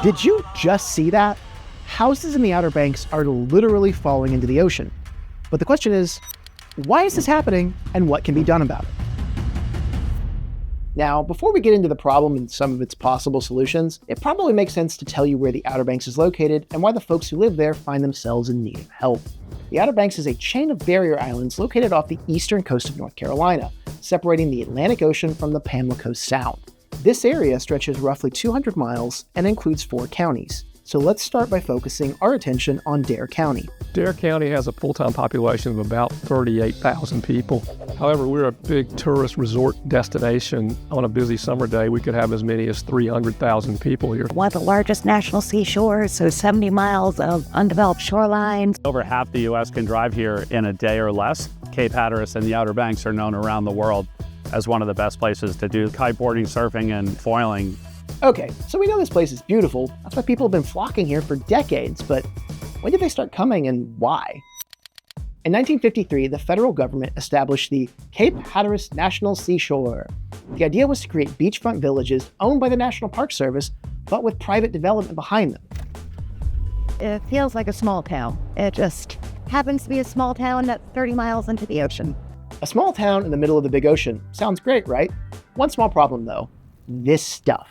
Did you just see that? Houses in the Outer Banks are literally falling into the ocean. But the question is, why is this happening and what can be done about it? Now, before we get into the problem and some of its possible solutions, it probably makes sense to tell you where the Outer Banks is located and why the folks who live there find themselves in need of help. The Outer Banks is a chain of barrier islands located off the eastern coast of North Carolina, separating the Atlantic Ocean from the Pamlico Sound. This area stretches roughly 200 miles and includes 4 counties. So let's start by focusing our attention on Dare County. Dare County has a full-time population of about 38,000 people. However, we're a big tourist resort destination. On a busy summer day, we could have as many as 300,000 people here. One of the largest national seashores, so 70 miles of undeveloped shorelines. Over half the U.S. can drive here in a day or less. Cape Hatteras and the Outer Banks are known around the world as one of the best places to do kiteboarding, surfing, and foiling. Okay, so we know this place is beautiful. That's why people have been flocking here for decades, but when did they start coming and why? In 1953, the federal government established the Cape Hatteras National Sea. The idea was to create beachfront villages owned by the National Park Service, but with private development behind them. It feels like a small town. It just happens to be a small town that's 30 miles into the ocean. A small town in the middle of the big ocean. Sounds great, right? One small problem though, this stuff.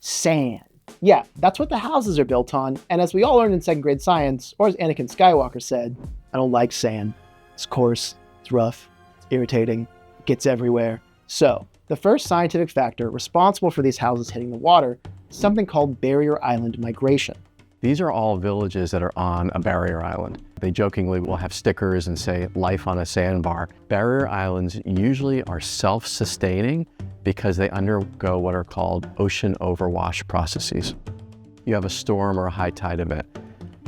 Sand. Yeah, that's what the houses are built on, and as we all learned in 2nd grade science, or as Anakin Skywalker said, I don't like sand. It's coarse, it's rough, it's irritating, it gets everywhere. So, the first scientific factor responsible for these houses hitting the water is something called barrier island migration. These are all villages that are on a barrier island. They jokingly will have stickers and say, life on a sandbar. Barrier islands usually are self-sustaining because they undergo what are called ocean overwash processes. You have a storm or a high tide event.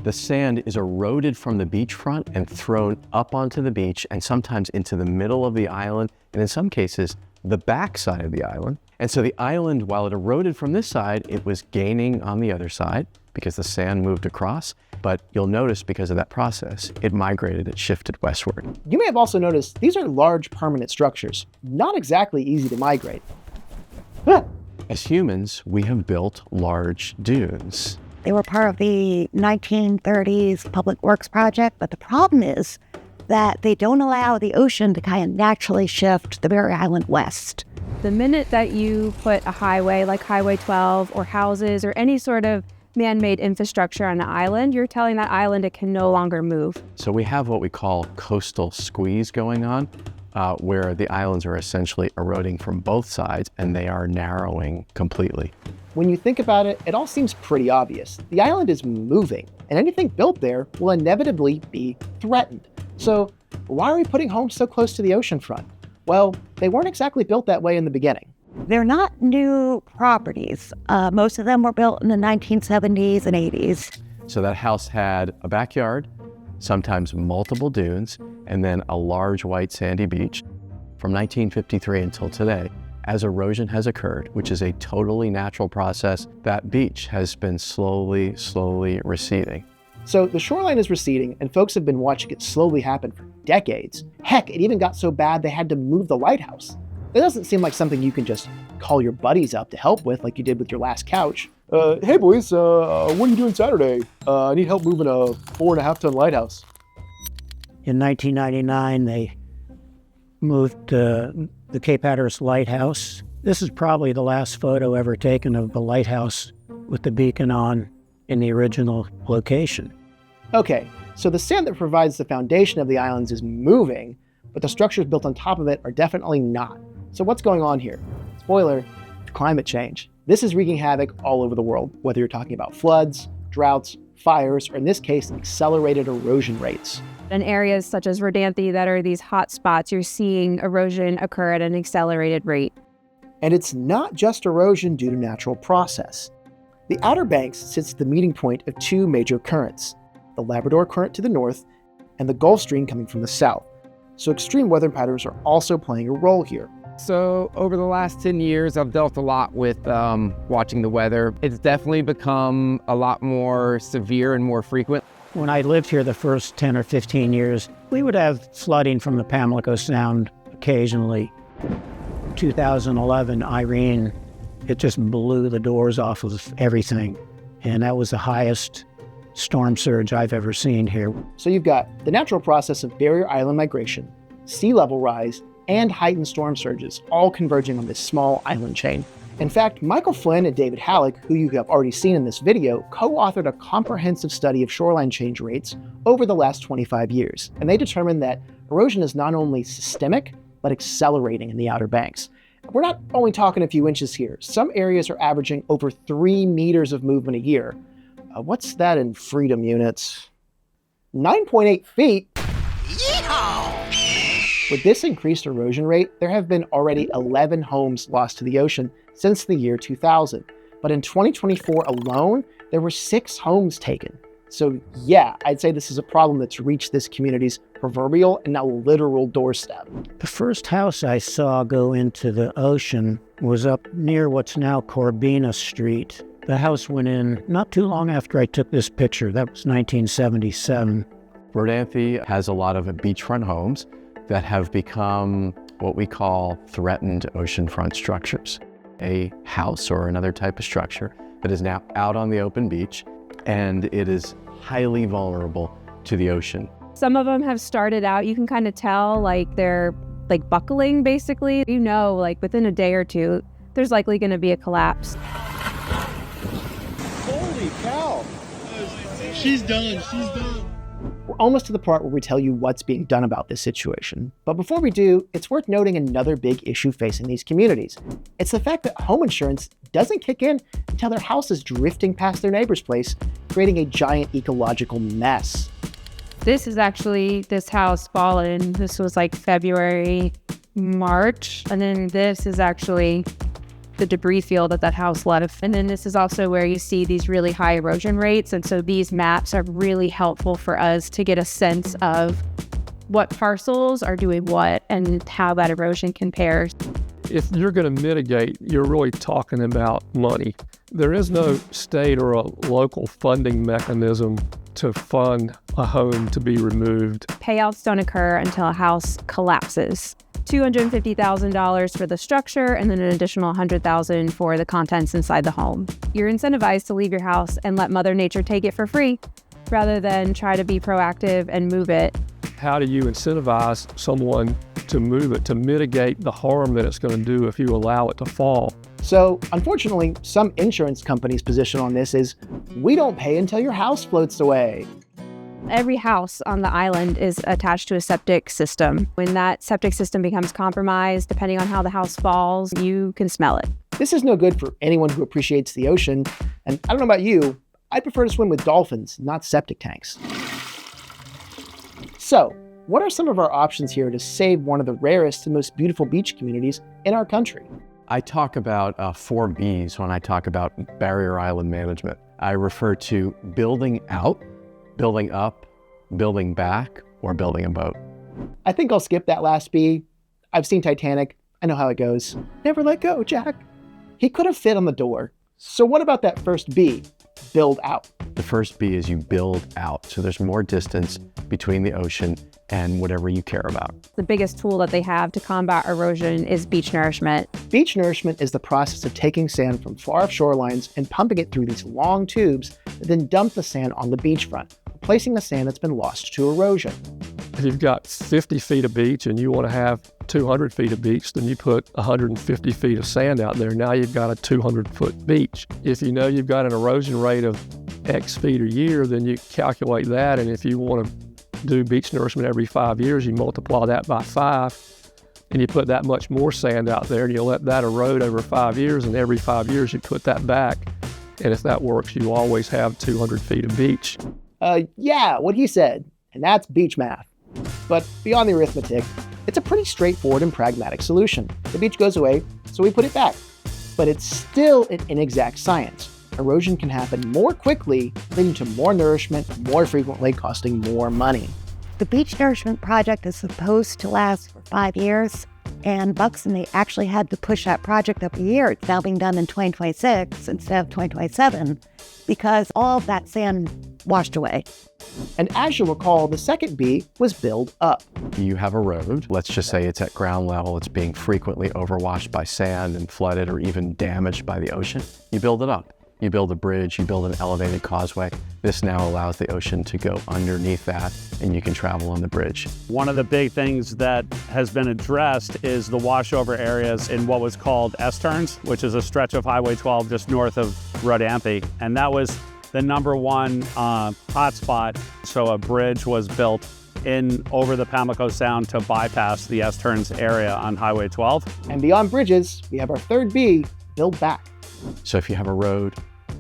The sand is eroded from the beachfront and thrown up onto the beach and sometimes into the middle of the island, and in some cases, the backside of the island. And so the island, while it eroded from this side, it was gaining on the other side because the sand moved across. But you'll notice because of that process, it migrated, it shifted westward. You may have also noticed these are large permanent structures, not exactly easy to migrate. As humans, we have built large dunes. They were part of the 1930s Public Works project, but the problem is that they don't allow the ocean to kind of naturally shift the barrier island west. The minute that you put a highway like Highway 12 or houses or any sort of man-made infrastructure on an island, you're telling that island it can no longer move. So we have what we call coastal squeeze going on, where the islands are essentially eroding from both sides and they are narrowing completely. When you think about it, it all seems pretty obvious. The island is moving, and anything built there will inevitably be threatened. So why are we putting homes so close to the oceanfront? Well, they weren't exactly built that way in the beginning. They're not new properties. Most of them were built in the 1970s and 80s. So that house had a backyard, sometimes multiple dunes, and then a large white sandy beach. From 1953 until today, as erosion has occurred, which is a totally natural process, that beach has been slowly receding. So the shoreline is receding, and folks have been watching it slowly happen for decades. Heck, it even got so bad they had to move the lighthouse. That doesn't seem like something you can just call your buddies up to help with like you did with your last couch. Hey boys, what are you doing Saturday? I need help moving a 4.5-ton lighthouse. In 1999, they moved the Cape Hatteras Lighthouse. This is probably the last photo ever taken of the lighthouse with the beacon on in the original location. Okay, so the sand that provides the foundation of the islands is moving, but the structures built on top of it are definitely not. So what's going on here? Spoiler, climate change. This is wreaking havoc all over the world, whether you're talking about floods, droughts, fires, or in this case, accelerated erosion rates. In areas such as Verdanthe that are these hot spots, you're seeing erosion occur at an accelerated rate. And it's not just erosion due to natural process. The Outer Banks sits at the meeting point of 2 major currents, the Labrador Current to the north and the Gulf Stream coming from the south. So extreme weather patterns are also playing a role here. So over the last 10 years, I've dealt a lot with watching the weather. It's definitely become a lot more severe and more frequent. When I lived here the first 10 or 15 years, we would have flooding from the Pamlico Sound occasionally. 2011, Irene It just blew the doors off of everything. And that was the highest storm surge I've ever seen here. So you've got the natural process of barrier island migration, sea level rise, and heightened storm surges, all converging on this small island chain. In fact, Michael Flynn and David Halleck, who you have already seen in this video, co-authored a comprehensive study of shoreline change rates over the last 25 years. And they determined that erosion is not only systemic, but accelerating in the Outer Banks. We're not only talking a few inches here. Some areas are averaging over 3 meters of movement a year. What's that in freedom units? 9.8 feet? Yeehaw! With this increased erosion rate, there have been already 11 homes lost to the ocean since the year 2000. But in 2024 alone, there were 6 homes taken. So yeah, I'd say this is a problem that's reached this community's proverbial and now literal doorstep. The first house I saw go into the ocean was up near what's now Corbina Street. The house went in not too long after I took this picture. That was 1977. Rodanthe has a lot of beachfront homes that have become what we call threatened oceanfront structures. A house or another type of structure that is now out on the open beach, and it is highly vulnerable to the ocean. Some of them have started out, you can kind of tell, like they're like buckling basically. You know, like within a day or two, there's likely going to be a collapse. Holy cow! She's done. We're almost to the part where we tell you what's being done about this situation. But before we do, it's worth noting another big issue facing these communities. It's the fact that home insurance doesn't kick in until their house is drifting past their neighbor's place, creating a giant ecological mess. This is actually this house fallen. This was like February, March. And then this is actually the debris field that house left. And then this is also where you see these really high erosion rates. And so these maps are really helpful for us to get a sense of what parcels are doing what and how that erosion compares. If you're going to mitigate, you're really talking about money. There is no state or a local funding mechanism to fund a home to be removed. Payouts don't occur until a house collapses. $250,000 for the structure and then an additional $100,000 for the contents inside the home. You're incentivized to leave your house and let Mother Nature take it for free rather than try to be proactive and move it. How do you incentivize someone to move it, to mitigate the harm that it's going to do if you allow it to fall? So, unfortunately, some insurance companies' position on this is, we don't pay until your house floats away. Every house on the island is attached to a septic system. When that septic system becomes compromised, depending on how the house falls, you can smell it. This is no good for anyone who appreciates the ocean. And I don't know about you, I'd prefer to swim with dolphins, not septic tanks. So, what are some of our options here to save one of the rarest and most beautiful beach communities in our country? I talk about 4 B's when I talk about barrier island management. I refer to building out, building up, building back, or building a boat. I think I'll skip that last B. I've seen Titanic. I know how it goes. Never let go, Jack. He could have fit on the door. So what about that first B? Build out. The first B is you build out. So there's more distance between the ocean and whatever you care about. The biggest tool that they have to combat erosion is beach nourishment. Beach nourishment is the process of taking sand from far off shorelines and pumping it through these long tubes, and then dump the sand on the beachfront, replacing the sand that's been lost to erosion. If you've got 50 feet of beach and you want to have 200 feet of beach, then you put 150 feet of sand out there. Now you've got a 200-foot beach. If you know you've got an erosion rate of X feet a year, then you calculate that, and if you want to do beach nourishment every 5 years, you multiply that by 5, and you put that much more sand out there, and you let that erode over 5 years, and every 5 years you put that back. And if that works, you always have 200 feet of beach. Yeah, what he said, and that's beach math. But beyond the arithmetic, it's a pretty straightforward and pragmatic solution. The beach goes away, so we put it back. But it's still an inexact science. Erosion can happen more quickly, leading to more nourishment, more frequently costing more money. The beach nourishment project is supposed to last for 5 years. And Buxton, they actually had to push that project up a year. It's now being done in 2026 instead of 2027 because all of that sand washed away. And as you'll recall, the second B was build up. You have a road, let's just say it's at ground level, it's being frequently overwashed by sand and flooded or even damaged by the ocean. You build it up. You build a bridge, you build an elevated causeway. This now allows the ocean to go underneath that and you can travel on the bridge. One of the big things that has been addressed is the washover areas in what was called S-turns, which is a stretch of Highway 12 just north of Rodanthe. And that was the #1 hotspot. So a bridge was built in over the Pamlico Sound to bypass the S-turns area on Highway 12. And beyond bridges, we have our third B, build back. So if you have a road,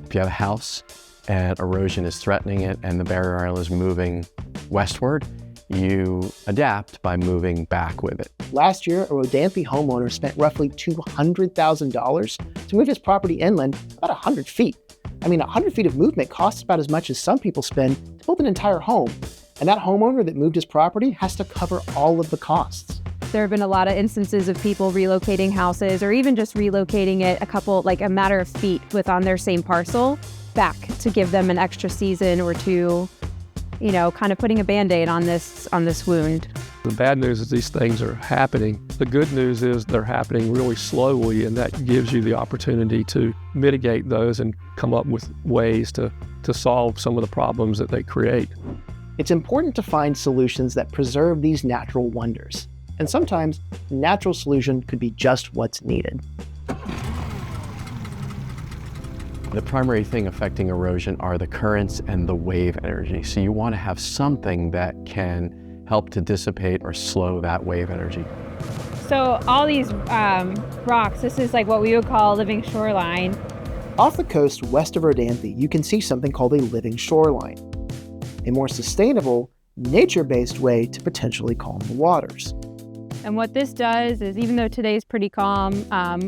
if you have a house and erosion is threatening it and the barrier island is moving westward, you adapt by moving back with it. Last year, a Rodanthe homeowner spent roughly $200,000 to move his property inland about 100 feet. I mean, 100 feet of movement costs about as much as some people spend to build an entire home. And that homeowner that moved his property has to cover all of the costs. There have been a lot of instances of people relocating houses or even just relocating it a matter of feet on their same parcel back to give them an extra season or two, kind of putting a Band-Aid on this wound. The bad news is these things are happening. The good news is they're happening really slowly, and that gives you the opportunity to mitigate those and come up with ways to solve some of the problems that they create. It's important to find solutions that preserve these natural wonders. And sometimes, a natural solution could be just what's needed. The primary thing affecting erosion are the currents and the wave energy. So you want to have something that can help to dissipate or slow that wave energy. So all these rocks, this is like what we would call a living shoreline. Off the coast west of Rodanthe, you can see something called a living shoreline, a more sustainable, nature-based way to potentially calm the waters. And what this does is, even though today's pretty calm,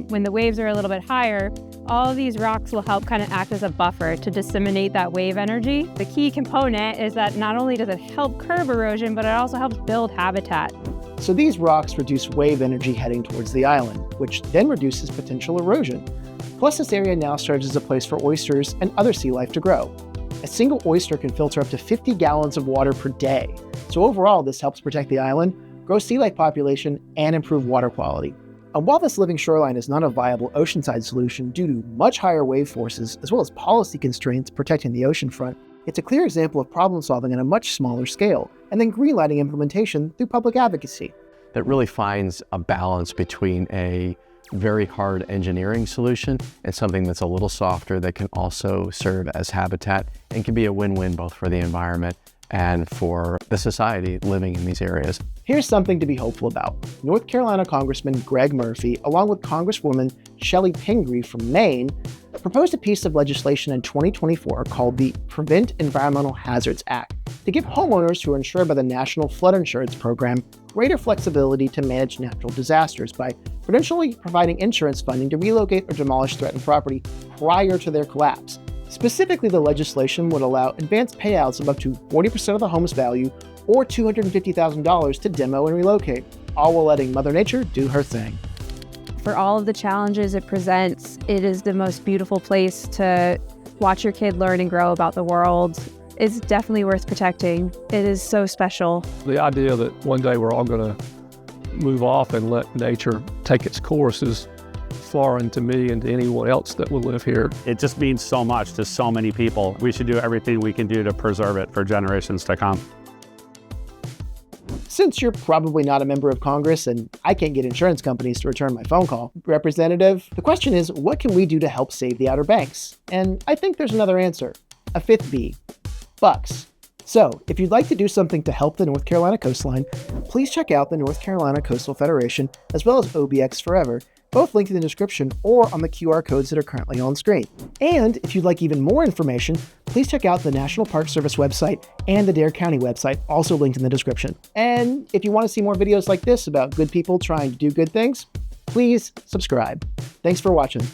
when the waves are a little bit higher, all of these rocks will help kind of act as a buffer to disseminate that wave energy. The key component is that not only does it help curb erosion, but it also helps build habitat. So these rocks reduce wave energy heading towards the island, which then reduces potential erosion. Plus, this area now serves as a place for oysters and other sea life to grow. A single oyster can filter up to 50 gallons of water per day. So overall, this helps protect the island, grow sea life population, and improve water quality. And while this living shoreline is not a viable oceanside solution due to much higher wave forces as well as policy constraints protecting the oceanfront, it's a clear example of problem solving on a much smaller scale, and then greenlighting implementation through public advocacy. That really finds a balance between a very hard engineering solution and something that's a little softer that can also serve as habitat and can be a win-win both for the environment and for the society living in these areas. Here's something to be hopeful about. North Carolina Congressman Greg Murphy, along with Congresswoman Shelley Pingree from Maine, proposed a piece of legislation in 2024 called the Prevent Environmental Hazards Act to give homeowners who are insured by the National Flood Insurance Program greater flexibility to manage natural disasters by potentially providing insurance funding to relocate or demolish threatened property prior to their collapse. Specifically, the legislation would allow advanced payouts of up to 40% of the home's value or $250,000 to demo and relocate, all while letting Mother Nature do her thing. For all of the challenges it presents, it is the most beautiful place to watch your kid learn and grow about the world. It's definitely worth protecting. It is so special. The idea that one day we're all going to move off and let nature take its course is foreign to me and to anyone else that will live here. It just means so much to so many people. We should do everything we can do to preserve it for generations to come. Since you're probably not a member of Congress and I can't get insurance companies to return my phone call, Representative, the question is, what can we do to help save the Outer Banks? And I think there's another answer, a fifth B, bucks. So, if you'd like to do something to help the North Carolina coastline, please check out the North Carolina Coastal Federation as well as OBX Forever, both linked in the description or on the QR codes that are currently on screen. And if you'd like even more information, please check out the National Park Service website and the Dare County website, also linked in the description. And if you want to see more videos like this about good people trying to do good things, please subscribe. Thanks for watching.